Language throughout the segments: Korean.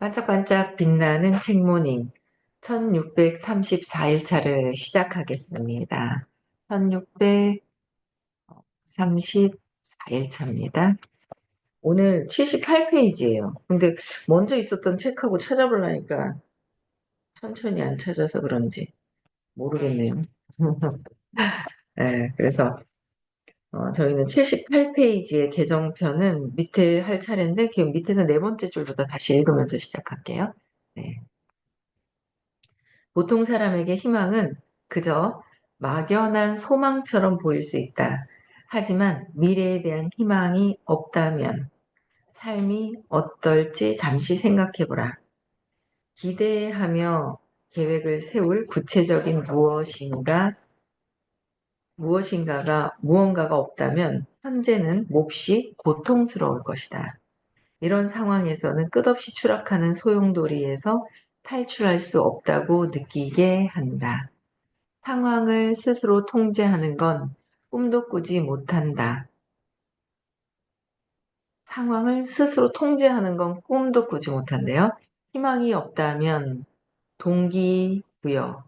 반짝반짝 빛나는 책모닝 1634일차를 시작하겠습니다. 1634일차입니다. 오늘 78페이지예요. 근데 먼저 있었던 책하고 찾아보려니까 천천히 안 찾아서 그런지 모르겠네요. 네, 그래서 저희는 78페이지의 개정편은 밑에 할 차례인데 그 밑에서 네 번째 줄부터 다시 읽으면서 시작할게요. 네. 보통 사람에게 희망은 그저 막연한 소망처럼 보일 수 있다. 하지만 미래에 대한 희망이 없다면 삶이 어떨지 잠시 생각해보라. 기대하며 계획을 세울 구체적인 무언가가 없다면 현재는 몹시 고통스러울 것이다. 이런 상황에서는 끝없이 추락하는 소용돌이에서 탈출할 수 없다고 느끼게 한다. 상황을 스스로 통제하는 건 꿈도 꾸지 못한다. 상황을 스스로 통제하는 건 꿈도 꾸지 못한대요. 희망이 없다면 동기부여.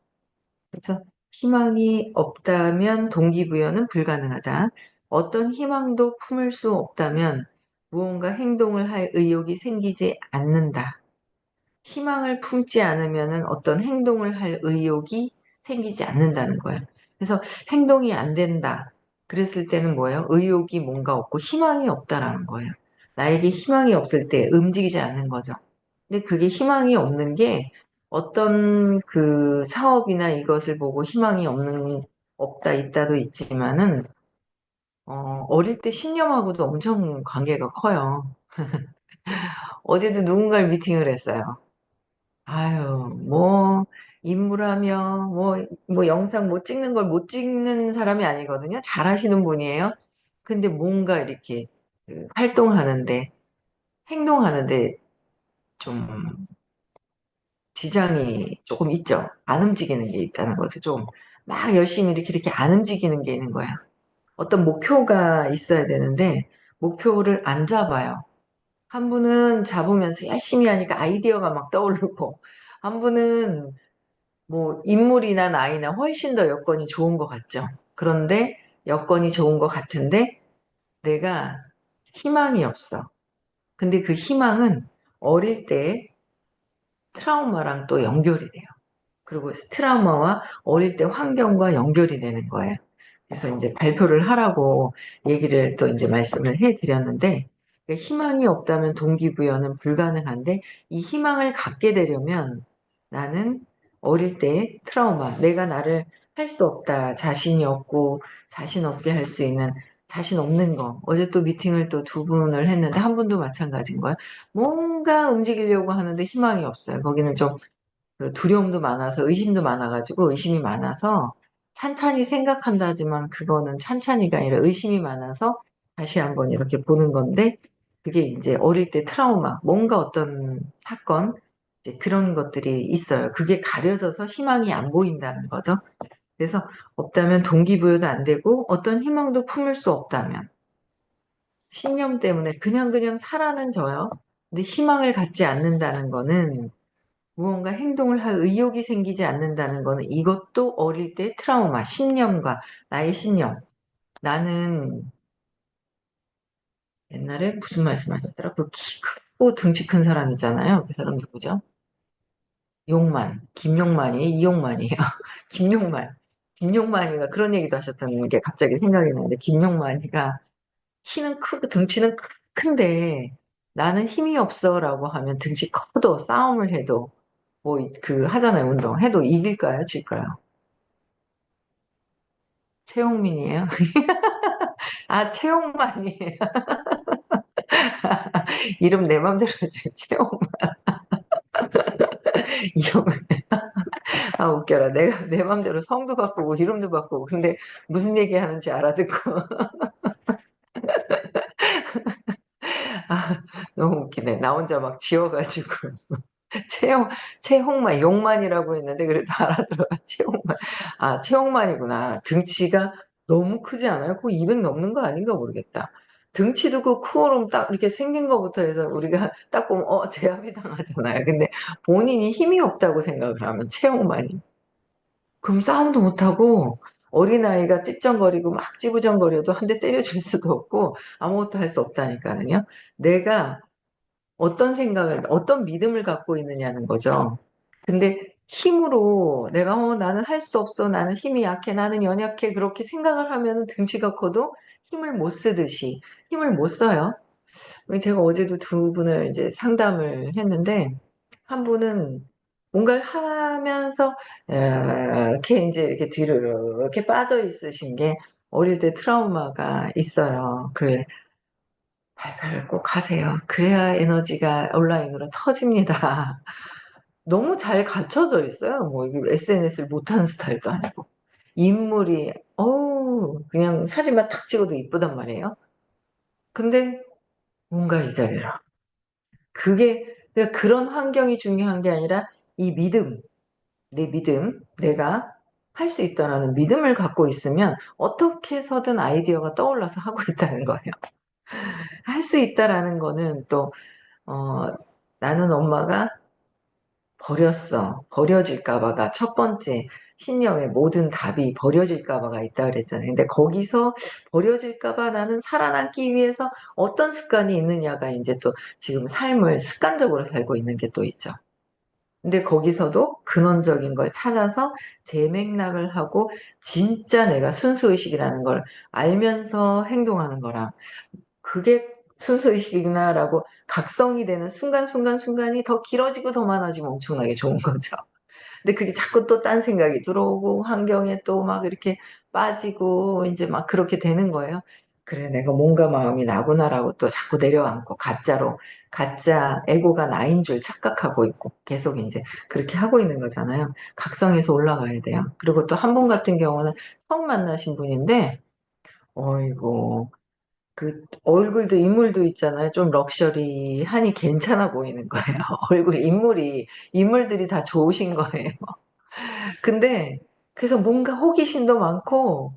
그렇죠? 희망이 없다면 동기부여는 불가능하다. 어떤 희망도 품을 수 없다면 무언가 행동을 할 의욕이 생기지 않는다. 희망을 품지 않으면 어떤 행동을 할 의욕이 생기지 않는다는 거예요. 그래서 행동이 안 된다. 그랬을 때는 뭐예요? 의욕이 뭔가 없고 희망이 없다라는 거예요. 나에게 희망이 없을 때 움직이지 않는 거죠. 근데 그게 희망이 없는 게 어떤 그 사업이나 이것을 보고 없다, 있다도 있지만은, 어릴 때 신념하고도 엄청 관계가 커요. 어제도 누군가를 미팅을 했어요. 아유, 뭐, 인물하며, 뭐, 영상 못 찍는 걸 못 찍는 사람이 아니거든요. 잘하시는 분이에요. 근데 뭔가 이렇게 활동하는데, 행동하는데 좀 지장이 조금 있죠. 안 움직이는 게 있다는 거죠. 좀 막 열심히 이렇게 안 움직이는 게 있는 거야. 어떤 목표가 있어야 되는데, 목표를 안 잡아요. 한 분은 잡으면서 열심히 하니까 아이디어가 막 떠오르고, 한 분은 뭐 인물이나 나이나 훨씬 더 여건이 좋은 것 같죠. 그런데 여건이 좋은 것 같은데 내가 희망이 없어. 근데 그 희망은 어릴 때 트라우마랑 또 연결이 돼요. 그리고 트라우마와 어릴 때 환경과 연결이 되는 거예요. 그래서 이제 발표를 하라고 얘기를 또 이제 말씀을 해 드렸는데, 희망이 없다면 동기부여는 불가능한데, 이 희망을 갖게 되려면 나는 어릴 때 트라우마, 내가 나를 할 수 없다, 자신이 없고, 자신 없게 할 수 있는, 자신 없는 거. 어제 또 미팅을 또 두 분을 했는데, 한 분도 마찬가지인 거예요. 뭔가 움직이려고 하는데 희망이 없어요. 거기는 좀 그 두려움도 많아서 의심도 많아가지고 의심이 많아서 찬찬히 생각한다 하지만 그거는 찬찬히가 아니라 의심이 많아서 다시 한번 이렇게 보는 건데 그게 이제 어릴 때 트라우마, 뭔가 어떤 사건, 이제 그런 것들이 있어요. 그게 가려져서 희망이 안 보인다는 거죠. 그래서 없다면 동기부여도 안 되고 어떤 희망도 품을 수 없다면 신념 때문에 그냥 살아는 져요. 근데 희망을 갖지 않는다는 거는 무언가 행동을 할 의욕이 생기지 않는다는 거는 이것도 어릴 때 트라우마, 신념과 나의 신념. 나는 옛날에 무슨 말씀 하셨더라? 그 키 크고 등치 큰 사람 있잖아요. 그 사람 누구죠? 용만. 김용만이, 이용만이에요. 김용만. 김용만이가 그런 얘기도 하셨던 게 갑자기 생각이 나는데, 김용만이가 키는 크고 등치는 큰데 나는 힘이 없어라고 하면 등치 커도 싸움을 해도 뭐 그 하잖아요. 운동 해도 이길까요? 질까요? 최홍민이에요? 아, 최홍만이에요. 이름 내 맘대로 하지. 최홍만. 이름, 아, 웃겨라. 내가 내 맘대로 성도 바꾸고, 이름도 바꾸고. 근데 무슨 얘기 하는지 알아듣고. 아, 너무 웃기네. 나 혼자 막 지워가지고. 최홍, 최홍만, 용만이라고 했는데, 그래도 알아들어가. 최홍만. 아, 최홍만이구나. 등치가 너무 크지 않아요? 그 200 넘는 거 아닌가 모르겠다. 등치도 그 크고 딱 이렇게 생긴 것부터 해서 우리가 딱 보면 제압이 당하잖아요. 근데 본인이 힘이 없다고 생각을 하면 체형만이. 그럼 싸움도 못하고 어린아이가 찝정거리고 막 찌부정거려도 한 대 때려줄 수도 없고 아무것도 할 수 없다니까요. 내가 어떤 생각을, 어떤 믿음을 갖고 있느냐는 거죠. 근데 힘으로 내가 나는 할 수 없어. 나는 힘이 약해. 나는 연약해. 그렇게 생각을 하면 등치가 커도 힘을 못 쓰듯이 힘을 못 써요. 제가 어제도 두 분을 이제 상담을 했는데 한 분은 뭔가를 하면서 이렇게 이제 이렇게 뒤로 이렇게 빠져 있으신 게 어릴 때 트라우마가 있어요. 발표를 꼭 하세요. 그래야 에너지가 온라인으로 터집니다. 너무 잘 갖춰져 있어요. 뭐 이게 SNS를 못하는 스타일도 아니고 인물이 그냥 사진만 탁 찍어도 이쁘단 말이에요. 근데 뭔가 이겨내라. 그러니까 그런 환경이 중요한 게 아니라 이 믿음, 내 믿음, 내가 할 수 있다라는 믿음을 갖고 있으면 어떻게 해서든 아이디어가 떠올라서 하고 있다는 거예요. 할 수 있다라는 거는 또 어, 나는 엄마가 버려질까 봐가 첫 번째 신념의 모든 답이 버려질까 봐가 있다 그랬잖아요. 근데 거기서 버려질까 봐 나는 살아남기 위해서 어떤 습관이 있느냐가 이제 또 지금 삶을 습관적으로 살고 있는 게 또 있죠. 근데 거기서도 근원적인 걸 찾아서 재맥락을 하고 진짜 내가 순수의식이라는 걸 알면서 행동하는 거랑 그게 순수의식이구나라고 각성이 되는 순간이 더 길어지고 더 많아지면 엄청나게 좋은 거죠. 근데 그게 자꾸 또 딴 생각이 들어오고 환경에 또 막 이렇게 빠지고 이제 막 그렇게 되는 거예요. 그래, 내가 뭔가 마음이 나구나라고 또 자꾸 내려앉고 가짜 에고가 나인 줄 착각하고 있고 계속 이제 그렇게 하고 있는 거잖아요. 각성해서 올라가야 돼요. 그리고 또 한 분 같은 경우는 처음 만나신 분인데, 어이고, 그 얼굴도 인물도 있잖아요. 좀 럭셔리하니 괜찮아 보이는 거예요. 인물들이 다 좋으신 거예요. 근데 그래서 뭔가 호기심도 많고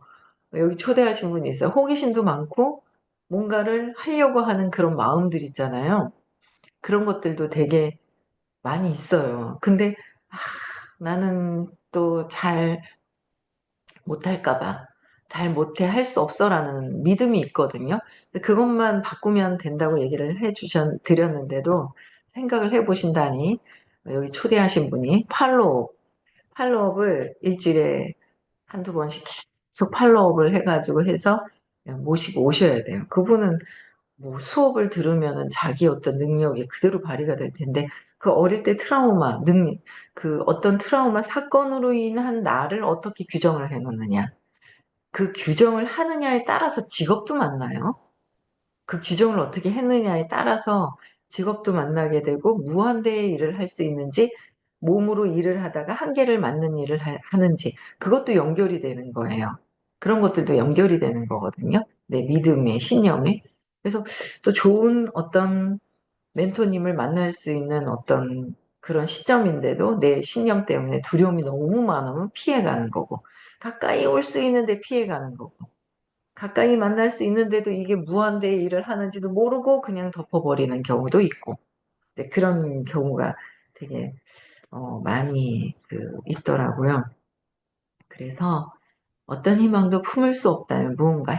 여기 초대하신 분이 있어요. 호기심도 많고 뭔가를 하려고 하는 그런 마음들 있잖아요. 그런 것들도 되게 많이 있어요. 근데 아, 나는 또 잘 못할까 봐. 잘 못해 할 수 없어라는 믿음이 있거든요. 근데 그것만 바꾸면 된다고 얘기를 드렸는데도 생각을 해보신다니 여기 초대하신 분이 팔로업을 일주일에 한두 번씩 계속 팔로업을 해가지고 해서 모시고 오셔야 돼요. 그분은 뭐 수업을 들으면은 자기 어떤 능력이 그대로 발휘가 될 텐데 그 어릴 때 트라우마, 그 어떤 트라우마 사건으로 인한 나를 어떻게 규정을 해놓느냐. 그 규정을 하느냐에 따라서 직업도 만나요. 그 규정을 어떻게 했느냐에 따라서 직업도 만나게 되고 무한대의 일을 할 수 있는지 몸으로 일을 하다가 한계를 맞는 일을 하는지 그것도 연결이 되는 거예요. 그런 것들도 연결이 되는 거거든요. 내 믿음의 신념에. 그래서 또 좋은 어떤 멘토님을 만날 수 있는 어떤 그런 시점인데도 내 신념 때문에 두려움이 너무 많으면 피해가는 거고 가까이 올 수 있는데 피해가는 거고 가까이 만날 수 있는데도 이게 무한대의 일을 하는지도 모르고 그냥 덮어버리는 경우도 있고 네, 그런 경우가 되게 많이 있더라고요. 그래서 어떤 희망도 품을 수 없다는 무언가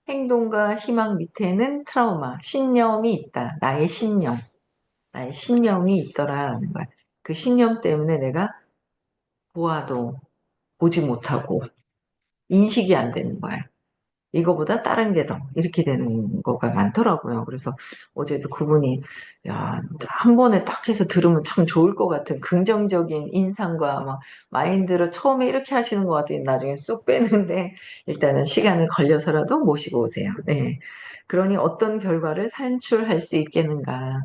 행동과 희망 밑에는 트라우마, 신념이 있다. 나의 신념이 있더라라는 거야. 그 신념 때문에 내가 보아도 보지 못하고 인식이 안 되는 거야. 이거보다 다른 게 더 이렇게 되는 거가 많더라고요. 그래서 어제도 그분이 야, 한 번에 딱 해서 들으면 참 좋을 것 같은 긍정적인 인상과 막 마인드로 처음에 이렇게 하시는 것 같더니 나중에 쑥 빼는데 일단은 시간을 걸려서라도 모시고 오세요. 네. 그러니 어떤 결과를 산출할 수 있겠는가?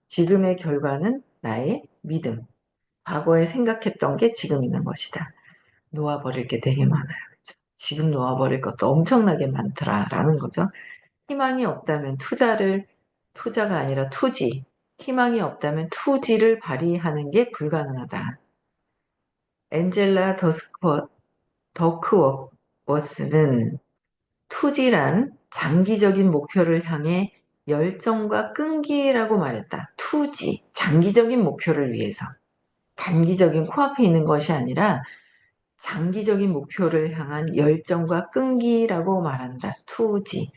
지금의 결과는 나의 믿음. 과거에 생각했던 게 지금 있는 것이다. 놓아버릴 게 되게 많아요. 그죠? 지금 놓아버릴 것도 엄청나게 많더라라는 거죠. 희망이 없다면 투자가 아니라 투지. 희망이 없다면 투지를 발휘하는 게 불가능하다. 엔젤라 더크워크 워스는 투지란 장기적인 목표를 향해 열정과 끈기라고 말했다. 투지, 장기적인 목표를 위해서. 단기적인 코앞에 있는 것이 아니라 장기적인 목표를 향한 열정과 끈기라고 말한다. 투지.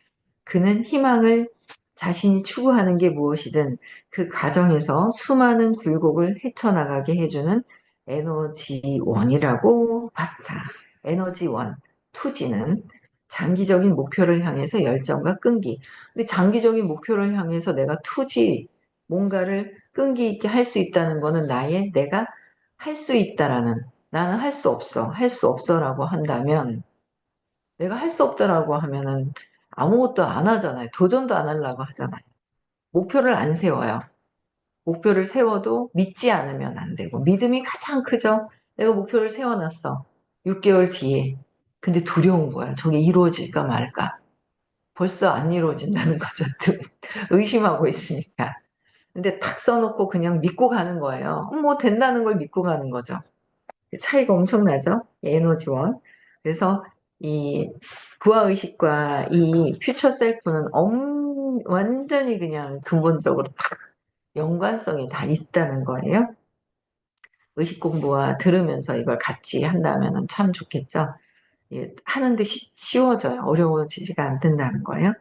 그는 희망을 자신이 추구하는 게 무엇이든 그 과정에서 수많은 굴곡을 헤쳐나가게 해주는 에너지원이라고 봤다. 에너지원, 투지는 장기적인 목표를 향해서 열정과 끈기. 근데 장기적인 목표를 향해서 내가 투지, 뭔가를 끈기 있게 할 수 있다는 거는 내가 할 수 있다라는, 나는 할 수 없어, 할 수 없어라고 한다면, 내가 할 수 없다라고 하면은 아무것도 안 하잖아요. 도전도 안 하려고 하잖아요. 목표를 안 세워요. 목표를 세워도 믿지 않으면 안 되고, 믿음이 가장 크죠? 내가 목표를 세워놨어. 6개월 뒤에. 근데 두려운 거야. 저게 이루어질까 말까. 벌써 안 이루어진다는 거죠. 의심하고 있으니까. 근데 탁 써놓고 그냥 믿고 가는 거예요. 뭐 된다는 걸 믿고 가는 거죠. 차이가 엄청나죠? 에너지원. 그래서 이 부하의식과 이 퓨처 셀프는 완전히 그냥 근본적으로 다 연관성이 다 있다는 거예요. 의식 공부와 들으면서 이걸 같이 한다면 참 좋겠죠. 예, 하는데 쉬워져요. 어려워지지가 않는다는 거예요.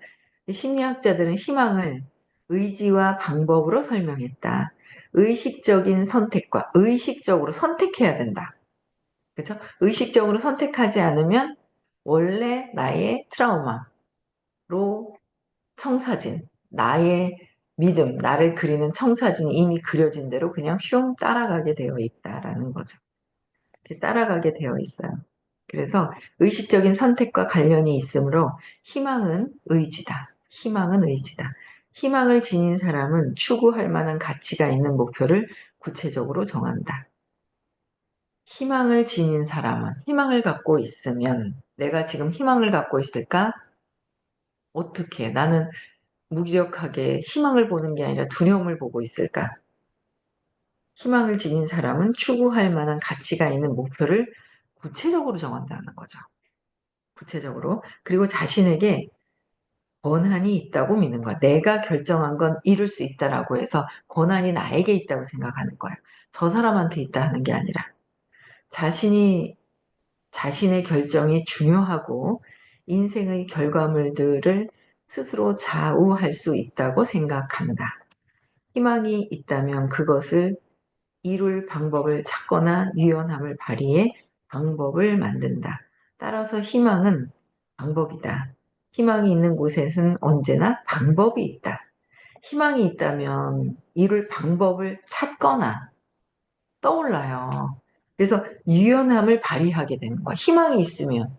심리학자들은 희망을 의지와 방법으로 설명했다. 의식적인 선택과 의식적으로 선택해야 된다. 그렇죠? 의식적으로 선택하지 않으면 원래 나의 트라우마로 청사진, 나의 믿음, 나를 그리는 청사진이 이미 그려진 대로 그냥 슝 따라가게 되어 있다라는 거죠. 이렇게 따라가게 되어 있어요. 그래서 의식적인 선택과 관련이 있으므로 희망은 의지다. 희망은 의지다. 희망을 지닌 사람은 추구할 만한 가치가 있는 목표를 구체적으로 정한다. 희망을 지닌 사람은 희망을 갖고 있으면 내가 지금 희망을 갖고 있을까? 어떻게? 나는 무기력하게 희망을 보는 게 아니라 두려움을 보고 있을까? 희망을 지닌 사람은 추구할 만한 가치가 있는 목표를 구체적으로 정한다는 거죠. 구체적으로. 그리고 자신에게 권한이 있다고 믿는 거야. 내가 결정한 건 이룰 수 있다라고 해서 권한이 나에게 있다고 생각하는 거야. 저 사람한테 있다 하는 게 아니라 자신의 결정이 중요하고 인생의 결과물들을 스스로 좌우할 수 있다고 생각한다. 희망이 있다면 그것을 이룰 방법을 찾거나 유연함을 발휘해 방법을 만든다. 따라서 희망은 방법이다. 희망이 있는 곳에는 언제나 방법이 있다. 희망이 있다면 이룰 방법을 찾거나 떠올라요. 그래서 유연함을 발휘하게 되는 거야. 희망이 있으면.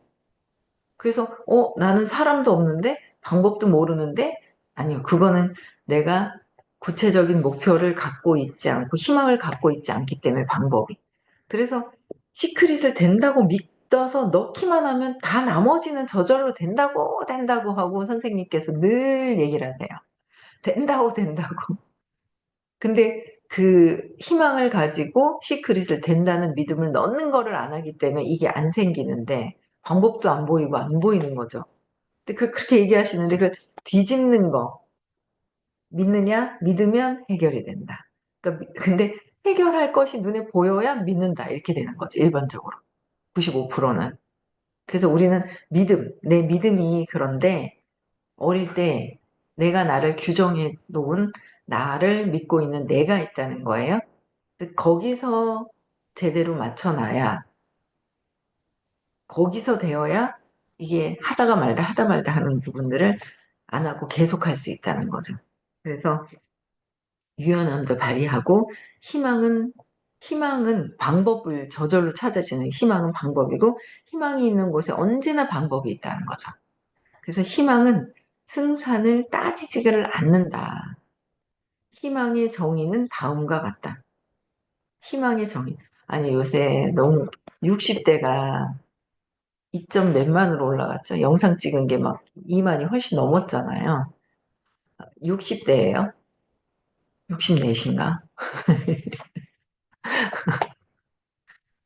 그래서 나는 사람도 없는데 방법도 모르는데 아니요. 그거는 내가 구체적인 목표를 갖고 있지 않고 희망을 갖고 있지 않기 때문에 방법이. 그래서 시크릿을 된다고 믿어서 넣기만 하면 다 나머지는 저절로 된다고 하고 선생님께서 늘 얘기를 하세요. 된다고. 근데 그 희망을 가지고 시크릿을 된다는 믿음을 넣는 거를 안 하기 때문에 이게 안 생기는데 방법도 안 보이고 안 보이는 거죠. 근데 그렇게 얘기하시는데 그 뒤집는 거 믿느냐? 믿으면 해결이 된다. 그러니까 근데 해결할 것이 눈에 보여야 믿는다 이렇게 되는 거죠. 일반적으로 95%는. 그래서 우리는 내 믿음이 그런데 어릴 때 내가 나를 규정해 놓은 나를 믿고 있는 내가 있다는 거예요. 거기서 제대로 맞춰놔야 거기서 되어야 이게 하다 말다 하는 부분들을 안 하고 계속 할 수 있다는 거죠. 그래서 유연함도 발휘하고 희망은 방법을 저절로 찾아지는 희망은 방법이고 희망이 있는 곳에 언제나 방법이 있다는 거죠. 그래서 희망은 승산을 따지지를 않는다. 희망의 정의는 다음과 같다. 희망의 정의. 아니 요새 너무 60대가 2점 몇만으로 올라갔죠. 영상 찍은 게 막 2만이 훨씬 넘었잖아요. 60대예요. 64인가?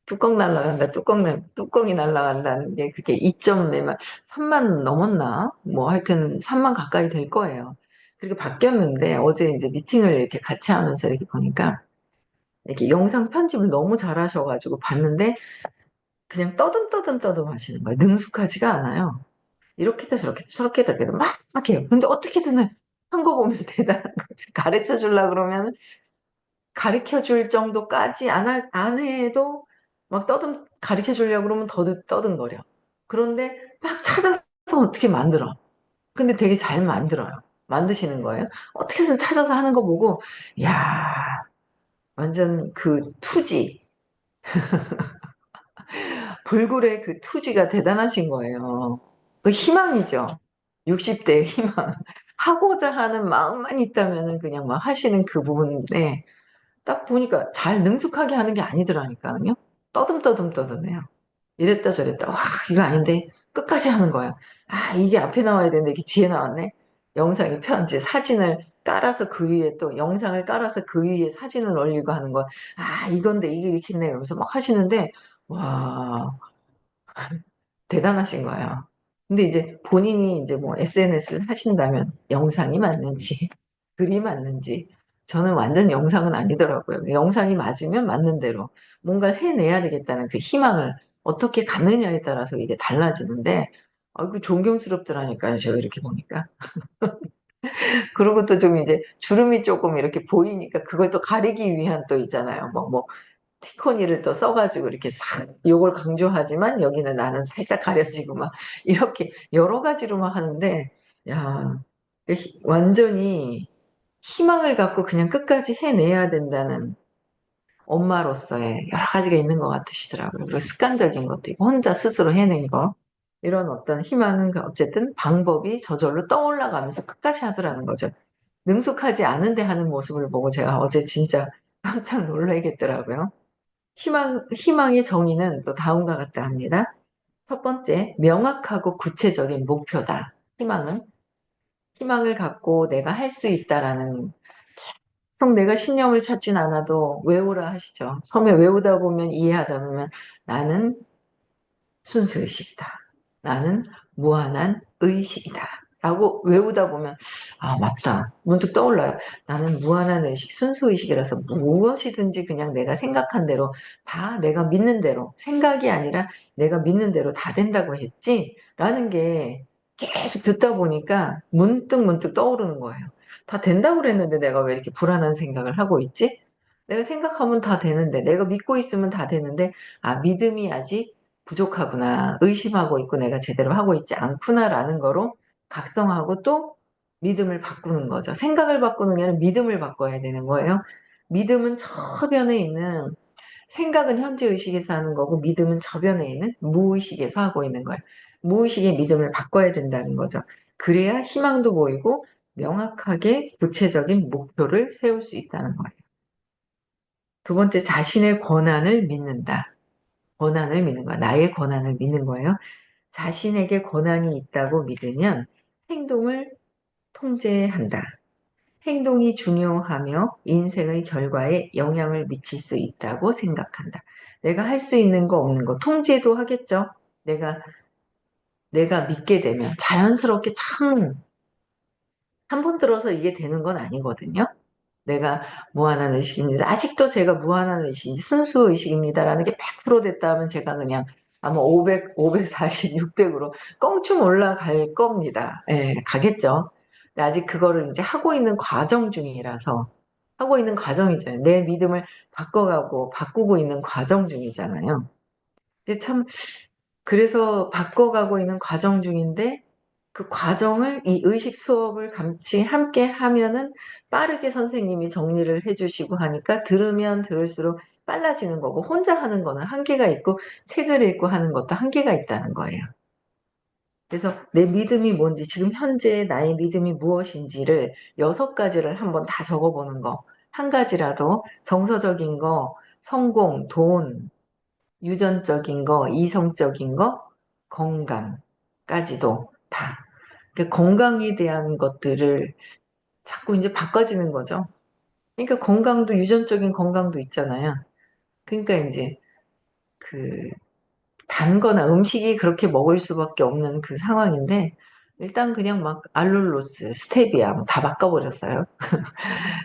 뚜껑 날라간다, 뚜껑이 날라간다는 게 그게 2점 내만 3만 넘었나? 뭐 하여튼 3만 가까이 될 거예요. 그렇게 바뀌었는데 어제 이제 미팅을 이렇게 같이 하면서 이렇게 보니까 이렇게 영상 편집을 너무 잘하셔가지고 봤는데 그냥 떠듬떠듬 하시는 거예요. 능숙하지가 않아요. 이렇게도 저렇게도 저렇게도 이렇게도 막 해요. 근데 어떻게든 한 거 보면 대단한 거죠. 가르쳐 주려고 그러면 가르쳐 줄 정도까지 안 해도 막 가르쳐 주려고 그러면 떠듬거려. 그런데 막 찾아서 어떻게 만들어. 근데 되게 잘 만들어요. 만드시는 거예요. 어떻게든 찾아서 하는 거 보고, 야 완전 그 투지, 불굴의 그 투지가 대단하신 거예요. 그 희망이죠. 60대의 희망. 하고자 하는 마음만 있다면은 그냥 막 하시는 그 부분에 딱 보니까 잘 능숙하게 하는 게 아니더라니까요. 떠듬해요. 이랬다 저랬다. 와, 이거 아닌데. 끝까지 하는 거예요. 아, 이게 앞에 나와야 되는데 이게 뒤에 나왔네. 영상이 편지, 사진을 깔아서 그 위에 또 영상을 깔아서 그 위에 사진을 올리고 하는 거. 아, 이건데 이게 이렇게 있네. 그러면서 막 하시는데, 와, 대단하신 거예요. 근데 이제 본인이 이제 뭐 SNS를 하신다면 영상이 맞는지, 글이 맞는지, 저는 완전 영상은 아니더라고요. 영상이 맞으면 맞는 대로 뭔가를 해내야 되겠다는 그 희망을 어떻게 갖느냐에 따라서 이게 달라지는데, 그 존경스럽더라니까요. 제가 이렇게 보니까. 그리고 또 좀 이제 주름이 조금 이렇게 보이니까 그걸 또 가리기 위한 또 있잖아요. 티코니를 또 써가지고 이렇게 싹 요걸 강조하지만 여기는 나는 살짝 가려지고 막 이렇게 여러 가지로 막 하는데 야 완전히 희망을 갖고 그냥 끝까지 해내야 된다는 엄마로서의 여러 가지가 있는 것 같으시더라고요. 그리고 습관적인 것도 있고 혼자 스스로 해낸 거 이런 어떤 희망은 어쨌든 방법이 저절로 떠올라가면서 끝까지 하더라는 거죠. 능숙하지 않은데 하는 모습을 보고 제가 어제 진짜 깜짝 놀라겠더라고요. 희망의 정의는 또 다음과 같다 합니다. 첫 번째, 명확하고 구체적인 목표다. 희망을 갖고 내가 할 수 있다라는, 계속 내가 신념을 찾진 않아도 외우라 하시죠. 처음에 외우다 보면 이해하다 보면 나는 순수의식이다. 나는 무한한 의식이다. 라고 외우다 보면, 아, 맞다. 문득 떠올라요. 나는 무한한 의식, 순수의식이라서 무엇이든지 그냥 내가 생각한 대로, 다 내가 믿는 대로, 생각이 아니라 내가 믿는 대로 다 된다고 했지? 라는 게 계속 듣다 보니까 문득 떠오르는 거예요. 다 된다고 그랬는데 내가 왜 이렇게 불안한 생각을 하고 있지? 내가 생각하면 다 되는데, 내가 믿고 있으면 다 되는데, 아, 믿음이 아직 부족하구나. 의심하고 있고 내가 제대로 하고 있지 않구나라는 거로 각성하고 또 믿음을 바꾸는 거죠. 생각을 바꾸는 게 아니라 믿음을 바꿔야 되는 거예요. 믿음은 저변에 있는, 생각은 현재 의식에서 하는 거고 믿음은 저변에 있는 무의식에서 하고 있는 거예요. 무의식의 믿음을 바꿔야 된다는 거죠. 그래야 희망도 보이고 명확하게 구체적인 목표를 세울 수 있다는 거예요. 두 번째, 자신의 권한을 믿는다. 권한을 믿는 거야. 나의 권한을 믿는 거예요. 자신에게 권한이 있다고 믿으면 행동을 통제한다. 행동이 중요하며 인생의 결과에 영향을 미칠 수 있다고 생각한다. 내가 할 수 있는 거 없는 거 통제도 하겠죠. 내가 믿게 되면 자연스럽게 참 한 번 들어서 이게 되는 건 아니거든요. 내가 무한한 의식입니다. 아직도 제가 무한한 의식, 순수 의식입니다라는 게 100% 됐다 하면 제가 그냥 아마 500, 540, 600으로 껑충 올라갈 겁니다. 예, 가겠죠. 근데 아직 그거를 이제 하고 있는 과정 중이라서, 하고 있는 과정이잖아요. 내 믿음을 바꾸고 있는 과정 중이잖아요. 근데 참, 그래서 바꿔가고 있는 과정 중인데, 그 과정을 이 의식 수업을 같이 함께 하면은 빠르게 선생님이 정리를 해주시고 하니까 들으면 들을수록 빨라지는 거고 혼자 하는 거는 한계가 있고 책을 읽고 하는 것도 한계가 있다는 거예요. 그래서 내 믿음이 뭔지 지금 현재 나의 믿음이 무엇인지를 6가지를 한번 다 적어보는 거. 한 가지라도 정서적인 거, 성공, 돈, 유전적인 거, 이성적인 거, 건강까지도 다. 그 건강에 대한 것들을 자꾸 이제 바꿔지는 거죠. 그러니까 건강도 유전적인 건강도 있잖아요. 그러니까 이제 그 단 거나 음식이 그렇게 먹을 수밖에 없는 그 상황인데 일단 그냥 막 알룰로스, 스테비아 뭐 다 바꿔버렸어요.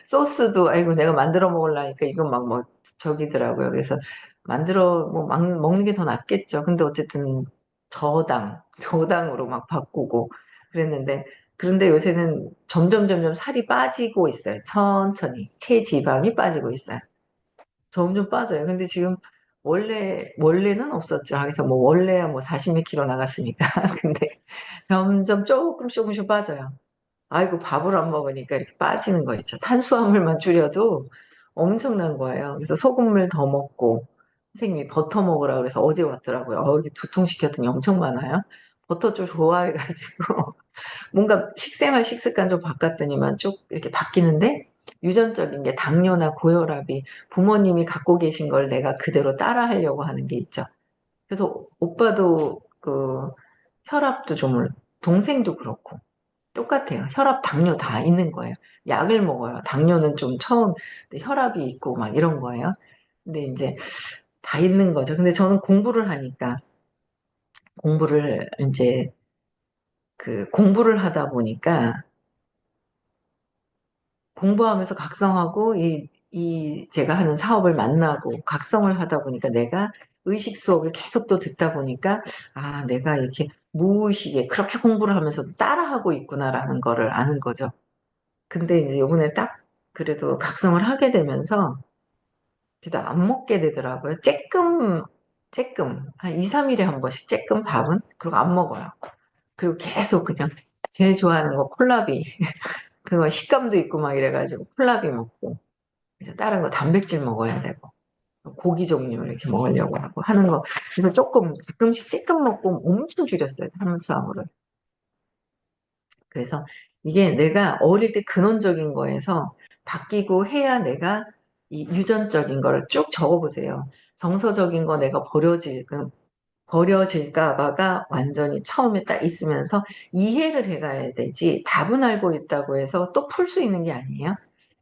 소스도 아이고 내가 만들어 먹으려니까 이건 막 뭐 저기더라고요. 그래서 만들어 뭐 막 먹는 게 더 낫겠죠. 근데 어쨌든 저당으로 막 바꾸고 그랬는데 그런데 요새는 점점 살이 빠지고 있어요. 천천히 체지방이 빠지고 있어요. 점점 빠져요. 근데 지금 원래는 없었죠. 그래서 뭐 원래야 뭐 40 몇 킬로 나갔으니까. 근데 점점 조금씩 빠져요. 아이고 밥을 안 먹으니까 이렇게 빠지는 거 있죠. 탄수화물만 줄여도 엄청난 거예요. 그래서 소금물 더 먹고 선생님이 버터 먹으라 그래서 어제 왔더라고요. 이게 2통 시켰더니 엄청 많아요. 버터 좀 좋아해가지고 뭔가 식생활 식습관 좀 바꿨더니만 쭉 이렇게 바뀌는데 유전적인 게 당뇨나 고혈압이 부모님이 갖고 계신 걸 내가 그대로 따라 하려고 하는 게 있죠. 그래서 오빠도 그 혈압도 좀 동생도 그렇고 똑같아요. 혈압, 당뇨 다 있는 거예요. 약을 먹어요. 당뇨는 좀 처음 혈압이 있고 막 이런 거예요. 근데 이제 다 있는 거죠. 근데 저는 공부를 하니까 공부를 이제 공부를 하다 보니까 공부하면서 각성하고 제가 하는 사업을 만나고 각성을 하다 보니까 내가 의식 수업을 계속 또 듣다 보니까 내가 이렇게 무의식에 그렇게 공부를 하면서 따라하고 있구나라는 거를 아는 거죠. 근데 이제 요번에 딱 그래도 각성을 하게 되면서 그래도 안 먹게 되더라고요. 쬐끔 한 2, 3일에 한 번씩 쬐끔 밥은 그리고 안 먹어요. 그리고 계속 그냥 제일 좋아하는 거 콜라비 그거 식감도 있고 막 이래가지고 콜라비 먹고 이제 다른 거 단백질 먹어야 되고 고기 종류 이렇게 먹으려고 하고 하는 거 그래서 조금 가끔씩 쬐끔 먹고 엄청 줄였어요 탄수화물을. 그래서 이게 내가 어릴 때 근원적인 거에서 바뀌고 해야 내가 이 유전적인 거를 쭉 적어보세요. 정서적인 거 내가 버려질까 봐가 완전히 처음에 딱 있으면서 이해를 해가야 되지 답은 알고 있다고 해서 또 풀 수 있는 게 아니에요.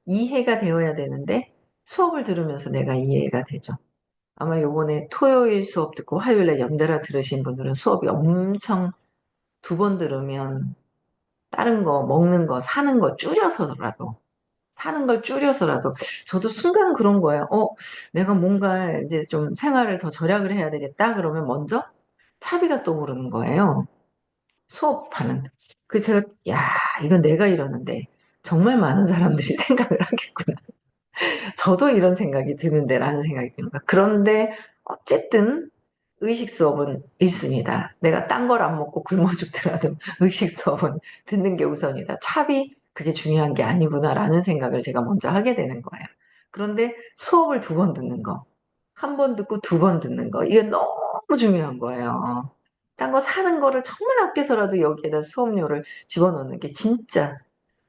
이해가 되어야 되는데 수업을 들으면서 내가 이해가 되죠. 아마 요번에 토요일 수업 듣고 화요일에 연달아 들으신 분들은 수업이 엄청 2번 들으면 다른 거, 먹는 거, 사는 걸 줄여서라도, 저도 순간 그런 거예요. 내가 뭔가 이제 좀 생활을 더 절약을 해야 되겠다. 그러면 먼저 차비가 떠오르는 거예요. 수업하는. 그래서 제가, 야, 이건 내가 이러는데, 정말 많은 사람들이 생각을 하겠구나. 저도 이런 생각이 드는데, 라는 생각이 드는 거야. 그런데, 어쨌든, 의식 수업은 1순위다. 내가 딴 걸 안 먹고 굶어 죽더라도 의식 수업은 듣는 게 우선이다. 차비 그게 중요한 게 아니구나라는 생각을 제가 먼저 하게 되는 거예요. 그런데 수업을 2번 듣는 거, 1번 듣고 2번 듣는 거, 이게 너무 중요한 거예요. 딴 거 사는 거를 정말 아껴서라도 여기에다 수업료를 집어넣는 게 진짜.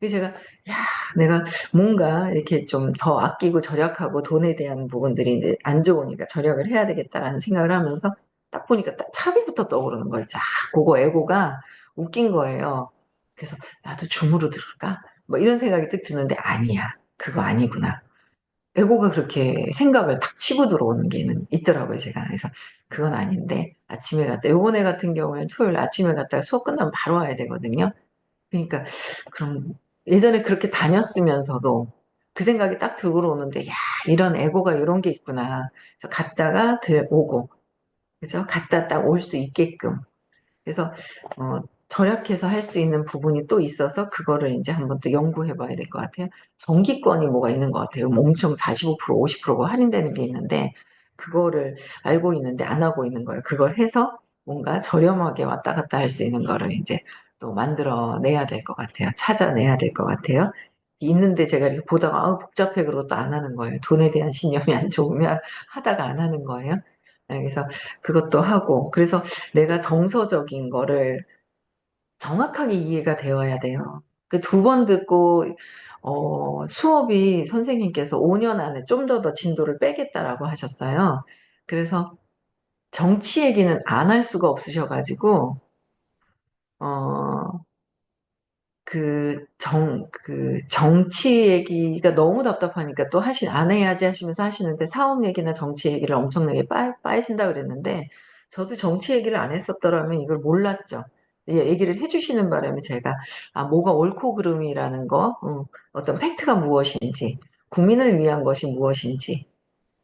그래서 제가, 야, 내가 뭔가 이렇게 좀 더 아끼고 절약하고 돈에 대한 부분들이 이제 안 좋으니까 절약을 해야 되겠다라는 생각을 하면서 딱 보니까 딱 차비부터 떠오르는 거예요. 자, 그거 에고가 웃긴 거예요. 그래서 나도 줌으로 들을까? 뭐 이런 생각이 딱 드는데 아니야. 그거 아니구나. 에고가 그렇게 생각을 탁 치고 들어오는 게 있더라고요, 제가. 그래서 그건 아닌데 아침에 갔다 요번에 같은 경우에는 토요일 아침에 갔다가 수업 끝나면 바로 와야 되거든요. 그러니까 그럼 예전에 그렇게 다녔으면서도 그 생각이 딱 들어오는데 야 이런 에고가 이런 게 있구나. 그래서 갔다가 오고 그죠? 갔다 딱 올 수 있게끔 그래서 절약해서 할 수 있는 부분이 또 있어서 그거를 이제 한번 또 연구해 봐야 될 것 같아요. 정기권이 뭐가 있는 것 같아요. 뭐 엄청 45% 50%가 할인되는 게 있는데 그거를 알고 있는데 안 하고 있는 거예요. 그걸 해서 뭔가 저렴하게 왔다 갔다 할 수 있는 거를 이제 또 만들어 내야 될 것 같아요. 찾아내야 될 것 같아요. 있는데 제가 이렇게 보다가 복잡해 그러고 또 안 하는 거예요. 돈에 대한 신념이 안 좋으면 하다가 안 하는 거예요. 그래서 그것도 하고 그래서 내가 정서적인 거를 정확하게 이해가 되어야 돼요. 그 2번 듣고 수업이 선생님께서 5년 안에 좀 더 진도를 빼겠다라고 하셨어요. 그래서 정치 얘기는 안 할 수가 없으셔 가지고 어 그 정치 얘기가 너무 답답하니까 또 안 해야지 하시면서 하시는데 사업 얘기나 정치 얘기를 엄청나게 빠이신다 그랬는데 저도 정치 얘기를 안 했었더라면 이걸 몰랐죠. 얘기를 해주시는 바람에 제가, 뭐가 옳고 그름이라는 거, 어떤 팩트가 무엇인지, 국민을 위한 것이 무엇인지,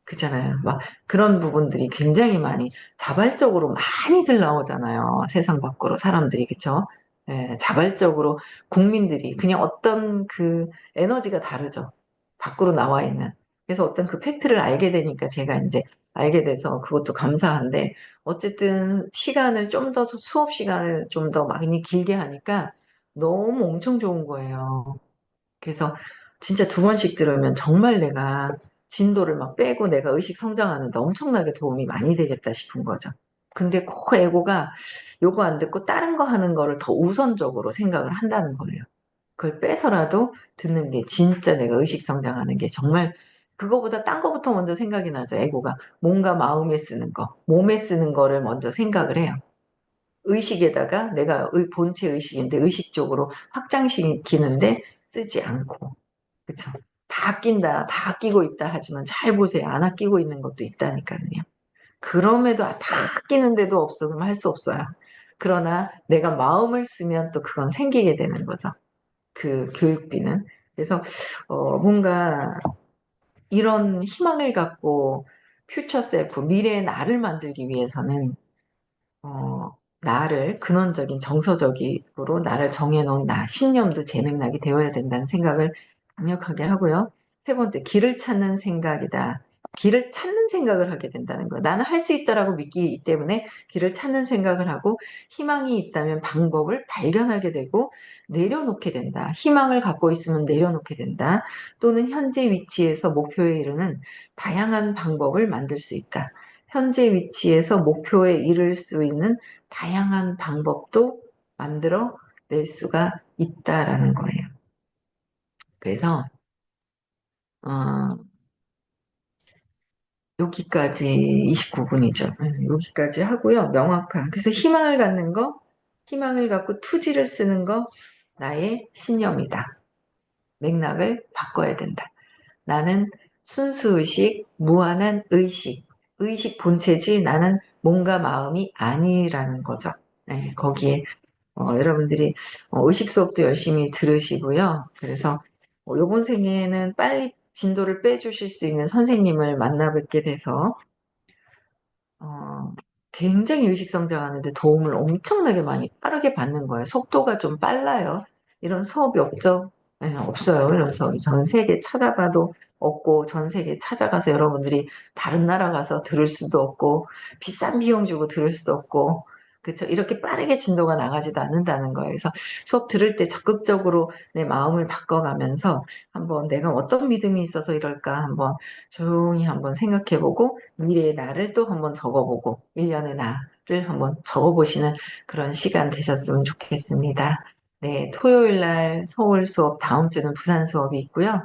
그잖아요. 막 그런 부분들이 굉장히 많이 자발적으로 많이들 나오잖아요. 세상 밖으로 사람들이, 그쵸? 예, 자발적으로 국민들이 그냥 어떤 그 에너지가 다르죠. 밖으로 나와 있는. 그래서 어떤 그 팩트를 알게 되니까 제가 이제 알게 돼서 그것도 감사한데 어쨌든 시간을 좀 더 수업 시간을 좀 더 많이 길게 하니까 너무 엄청 좋은 거예요. 그래서 진짜 두 번씩 들으면 정말 내가 진도를 막 빼고 내가 의식 성장하는데 엄청나게 도움이 많이 되겠다 싶은 거죠. 근데 그 에고가 요거 안 듣고 다른 거 하는 거를 더 우선적으로 생각을 한다는 거예요. 그걸 빼서라도 듣는 게 진짜 내가 의식 성장하는 게 정말 그거보다 딴 거부터 먼저 생각이 나죠. 에고가 뭔가 마음에 쓰는 거, 몸에 쓰는 거를 먼저 생각을 해요. 의식에다가 내가 본체 의식인데 의식적으로 확장시키는데 쓰지 않고. 그쵸. 다 아낀다, 다 아끼고 있다 하지만 잘 보세요. 안 아끼고 있는 것도 있다니까요. 그럼에도 다 아끼는데도 없으면 할 수 없어요. 그러나 내가 마음을 쓰면 또 그건 생기게 되는 거죠. 그 교육비는. 그래서 뭔가 이런 희망을 갖고 퓨처 셀프, 미래의 나를 만들기 위해서는 나를 근원적인 정서적으로 나를 정해놓은 신념도 재맥락이 되어야 된다는 생각을 강력하게 하고요. 세 번째, 길을 찾는 생각이다. 길을 찾는 생각을 하게 된다는 거예요. 나는 할 수 있다라고 믿기 때문에 길을 찾는 생각을 하고 희망이 있다면 방법을 발견하게 되고 내려놓게 된다. 희망을 갖고 있으면 내려놓게 된다. 또는 현재 위치에서 목표에 이르는 다양한 방법을 만들 수 있다. 현재 위치에서 목표에 이를 수 있는 다양한 방법도 만들어 낼 수가 있다라는 거예요. 그래서 어, 여기까지 29분이죠. 여기까지 하고요. 명확한. 그래서 희망을 갖는 거, 희망을 갖고 투지를 쓰는 거, 나의 신념이다. 맥락을 바꿔야 된다. 나는 순수의식, 무한한 의식, 의식 본체지 나는 몸과 마음이 아니라는 거죠. 네, 거기에 여러분들이 의식 수업도 열심히 들으시고요. 그래서 이번 생에는 빨리 진도를 빼주실 수 있는 선생님을 만나뵙게 돼서 어, 굉장히 의식 성장하는데 도움을 엄청나게 많이 빠르게 받는 거예요. 속도가 좀 빨라요. 이런 수업이 없죠? 네, 없어요. 이런 수업이 전 세계 찾아봐도 없고 전 세계 찾아가서 여러분들이 다른 나라 가서 들을 수도 없고 비싼 비용 주고 들을 수도 없고 그쵸? 이렇게 빠르게 진도가 나가지도 않는다는 거예요. 그래서 수업 들을 때 적극적으로 내 마음을 바꿔가면서 한번 내가 어떤 믿음이 있어서 이럴까 한번 조용히 한번 생각해보고 미래의 나를 또 한번 적어보고 1년의 나를 한번 적어보시는 그런 시간 되셨으면 좋겠습니다. 네, 토요일 날 서울 수업, 다음 주는 부산 수업이 있고요.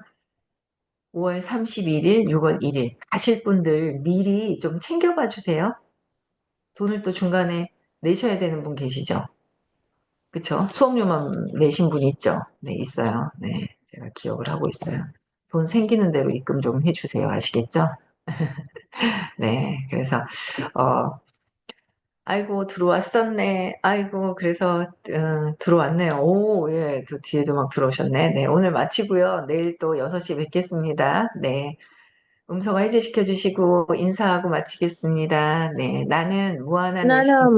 5월 31일, 6월 1일 가실 분들 미리 좀 챙겨봐 주세요. 돈을 또 중간에 내셔야 되는 분 계시죠? 그쵸? 수업료만 내신 분 있죠? 네, 있어요. 네, 제가 기억을 하고 있어요. 돈 생기는 대로 입금 좀 해주세요. 아시겠죠? 네, 그래서 아이고 들어왔었네. 아이고 그래서 들어왔네요. 오, 예, 또 뒤에도 막 들어오셨네. 네, 오늘 마치고요. 내일 또 6시 뵙겠습니다. 네, 음성 해제시켜 주시고 인사하고 마치겠습니다. 네, 나는 무한한 의식. 나는